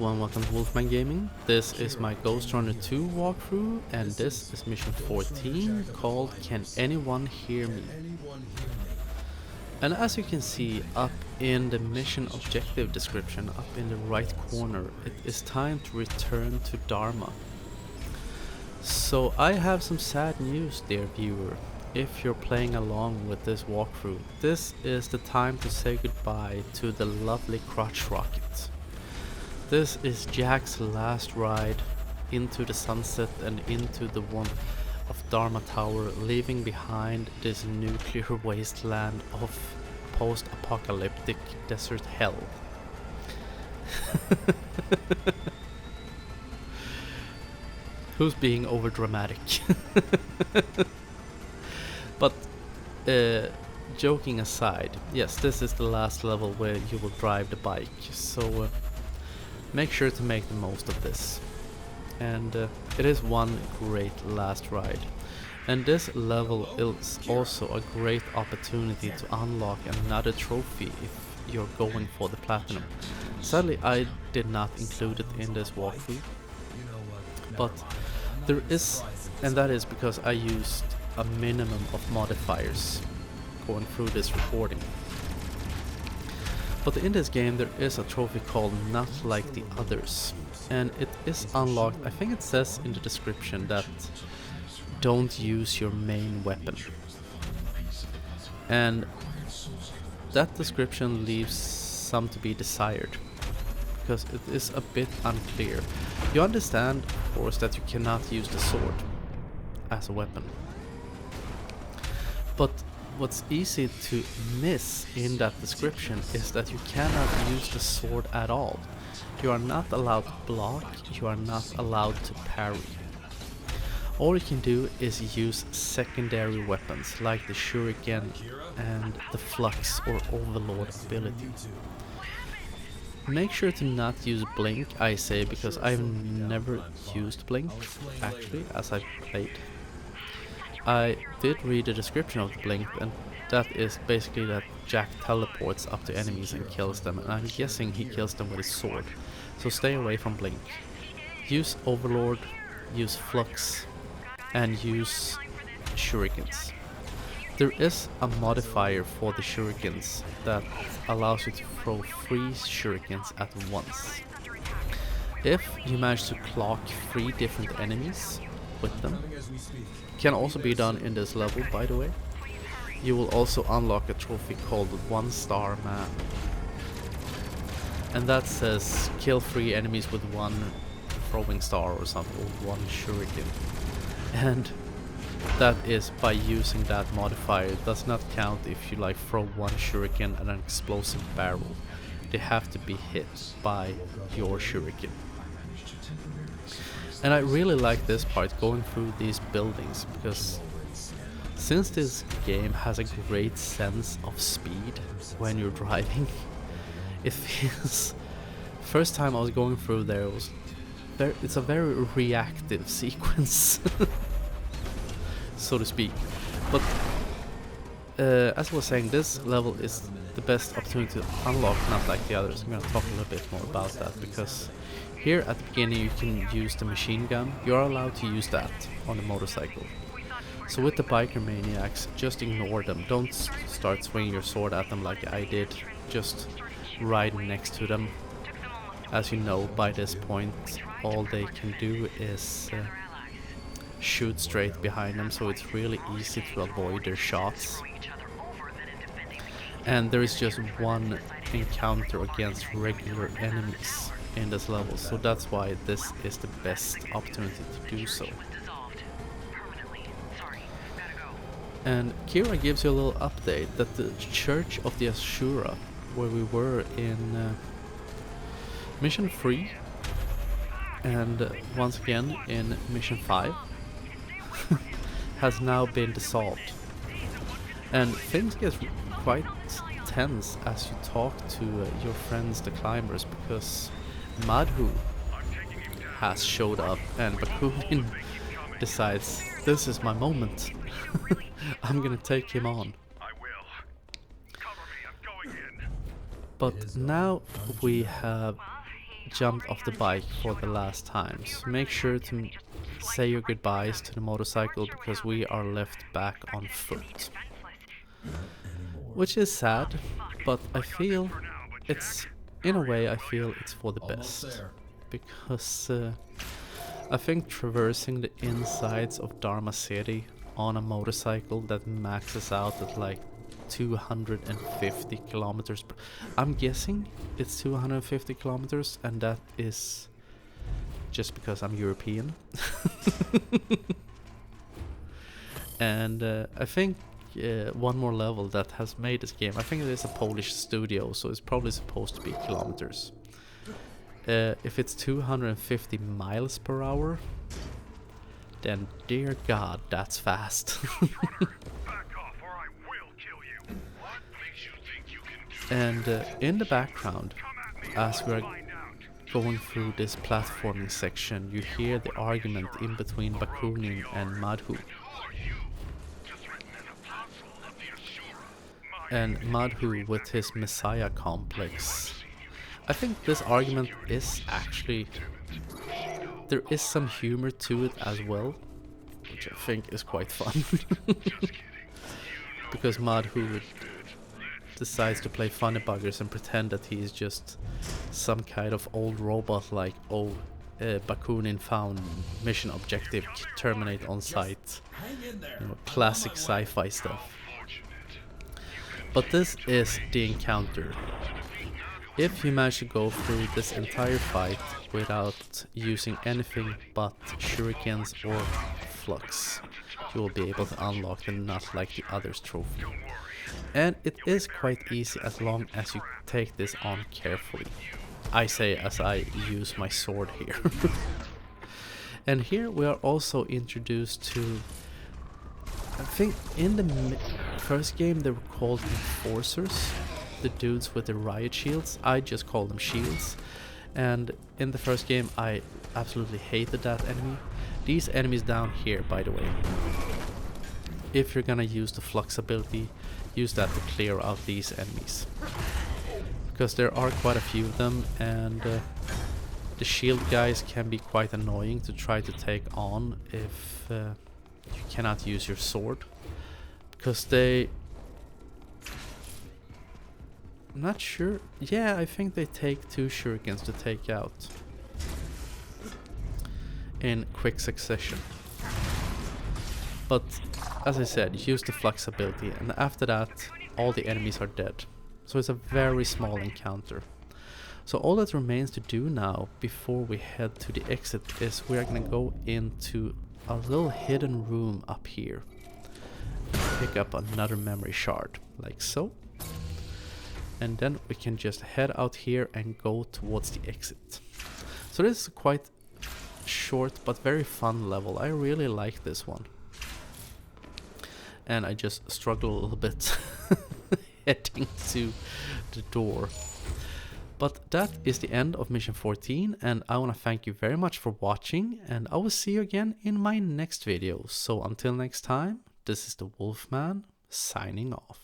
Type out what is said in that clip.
everyone, welcome to Wolfman Gaming. This is my Ghostrunner 2 walkthrough, and this is mission 14 called Can Anyone Hear Me? And as you can see up in the mission objective description, up in the right corner, it is time to return to Dharma. So I have some sad news, dear viewer. If you're playing along with this walkthrough, this is the time to say goodbye to the lovely crotch rocket. This is Jack's last ride into the sunset and into the warmth of Dharma Tower, leaving behind this nuclear wasteland of post-apocalyptic desert hell. Who's being overdramatic? But joking aside, yes, this is the last level where you will drive the bike, so make sure to make the most of this. And it is one great last ride. And this level is also a great opportunity to unlock another trophy if you're going for the platinum. Sadly, I did not include it in this walkthrough, but there is, and that is because I used a minimum of modifiers going through this recording. But in this game there is a trophy called Not Like the Others, and it is unlocked. I think it says in the description that don't use your main weapon, and that description leaves some to be desired, because it is a bit unclear. You understand, of course, that you cannot use the sword as a weapon, but what's easy to miss in that description is that you cannot use the sword at all. You are not allowed to block, you are not allowed to parry. All you can do is use secondary weapons like the shuriken and the flux or overlord ability. Make sure to not use blink, I say, because I've never used blink actually as I played. I did read the description of the blink, and that is basically that Jack teleports up to enemies and kills them, and I'm guessing he kills them with his sword. So stay away from blink. Use overlord, use flux, and use shurikens. There is a modifier for the shurikens that allows you to throw 3 shurikens at once. If you manage to clock 3 different enemies with them, can also be done in this level, by the way, you will also unlock a trophy called 1-Star Man, and that says kill 3 enemies with 1 throwing star or something, or 1 shuriken, and that is by using that modifier. It does not count if you like throw 1 shuriken and an explosive barrel. They have to be hit by your shuriken. And I really like this part, going through these buildings, because since this game has a great sense of speed when you're driving, it feels... First time I was going through there, it's a very reactive sequence, so to speak. But as I was saying, this level is the best opportunity to unlock Not Like the Others. I'm going to talk a little bit more about that, because here at the beginning you can use the machine gun. You're allowed to use that on the motorcycle. So with the biker maniacs, just ignore them. Don't start swinging your sword at them like I did. Just ride next to them. As you know, by this point all they can do is shoot straight behind them, so it's really easy to avoid their shots. And there is just 1 encounter against regular enemies in this level, so that's why this is the best opportunity to do so. And Kira gives you a little update that the Church of the Ashura, where we were in mission 3 and once again in mission 5, has now been dissolved. And things get quite tense as you talk to your friends the climbers, because Madhu has showed up and Bakunin decides, this is my moment. I'm gonna take him on. But now we have jumped off the bike for the last time, so make sure to say your goodbyes to the motorcycle because we are left back on foot. Which is sad, but I feel it's, in a way I feel it's for the best. Because I think traversing the insides of Dharma City on a motorcycle that maxes out at like 250 kilometers per, I'm guessing it's 250 kilometers, and that is just because I'm European. And I think one more level that has made this game, I think it is a Polish studio, so it's probably supposed to be kilometers. If it's 250 miles per hour, then dear God, that's fast. And in the background, as we're going through this platforming section, you hear the argument in between Bakunin and Madhu. And Madhu with his messiah complex. I think this argument is actually, there is some humor to it as well, which I think is quite fun. Because Madhu decides to play funny buggers and pretend that he is just some kind of old robot like, oh, Bakunin found mission objective, terminate on site. You know, classic sci-fi stuff. But this is the encounter. If you manage to go through this entire fight without using anything but shurikens or flux, you will be able to unlock the Not Like the Others trophy. And it is quite easy as long as you take this on carefully. I say as I use my sword here. And here we are also introduced to, I think in the first game they were called enforcers, the dudes with the riot shields. I just call them shields. And in the first game I absolutely hated that enemy. These enemies down here, by the way, if you're gonna use the flux ability, use that to clear out these enemies. Because there are quite a few of them, and the shield guys can be quite annoying to try to take on if you cannot use your sword. Because they... I'm not sure. Yeah, I think they take 2 shurikens to take out in quick succession. But as I said, use the flux ability, and after that all the enemies are dead. So it's a very small encounter. So all that remains to do now before we head to the exit is we are gonna go into a little hidden room up here and pick up another memory shard, like so. And then we can just head out here and go towards the exit. So this is a quite short but very fun level. I really like this one. And I just struggle a little bit heading to the door. But that is the end of mission 14, and I want to thank you very much for watching, and I will see you again in my next video. So until next time, this is the Wolfman signing off.